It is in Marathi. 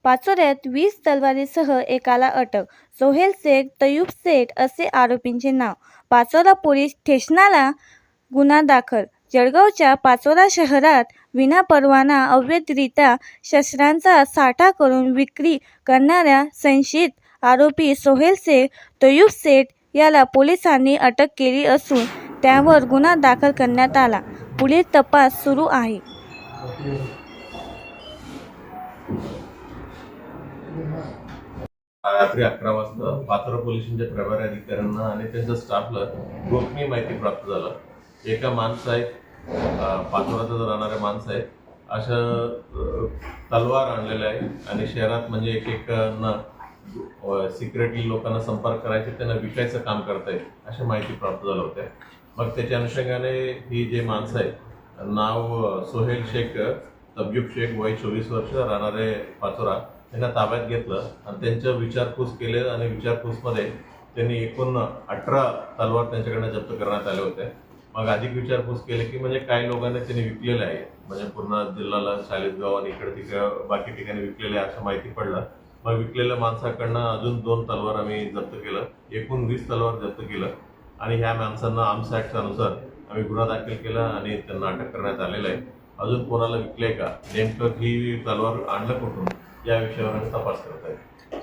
पाचोऱ्यात 20 तलवारीसह एकाला अटक. सोहेल शेख, तयूब शेख असे आरोपींचे नाव. पाचोरा पोलीस स्टेशनाला गुन्हा दाखल. जळगावच्या पाचोरा शहरात विनापरवाना अवैधरित्या शस्त्रांचा साठा करून विक्री करणाऱ्या संशयित आरोपी सोहेल शेख, तयूब शेख याला पोलिसांनी अटक केली असून त्यावर गुन्हा दाखल करण्यात आला. पुढील तपास सुरू आहे. रात्री 11 वाजता पाचोरा पोलिसांच्या प्रभारी अधिकाऱ्यांना आणि त्यांच्या स्टाफला गोपनीय माहिती प्राप्त झालं. एका माणसं आहेत, पाचोऱ्यातच राहणारे माणसं आहेत, अशा तलवार आणलेल्या आहे आणि शहरात म्हणजे एक सिक्रेटली लोकांना संपर्क करायचे, त्यांना विकायचं काम करतायत अशी माहिती प्राप्त झालं होत्या. मग त्याच्या अनुषंगाने ही जे माणसं आहेत, नाव सोहेल शेख, तब्यूब शेख, वय 24 वर्ष, राहणारे पाचोरा, त्यांना ताब्यात घेतलं आणि त्यांचं विचारपूस केले आणि विचारपूसमध्ये त्यांनी एकूण 18 तलवार त्यांच्याकडनं जप्त करण्यात आले होते. मग अधिक विचारपूस केले की म्हणजे काही लोकांनी त्यांनी विकलेले आहे, म्हणजे पूर्ण जिल्ह्याला, चाळीसगाव आणि इकडे तिकडे बाकी ठिकाणी विकलेले आहे असं माहिती पडलं. मग विकलेल्या माणसाकडनं अजून 2 तलवार आम्ही जप्त केलं, एकूण 20 तलवार जप्त केलं आणि ह्या माणसांना आर्म्स ॲक्टनुसार आम्ही गुन्हा दाखल केला आणि त्यांना अटक करण्यात आलेलं आहे. अजून कोणाला विकले का, नेमकं ही तलवार आणलं कुठून या विषयावर तपास करत आहे.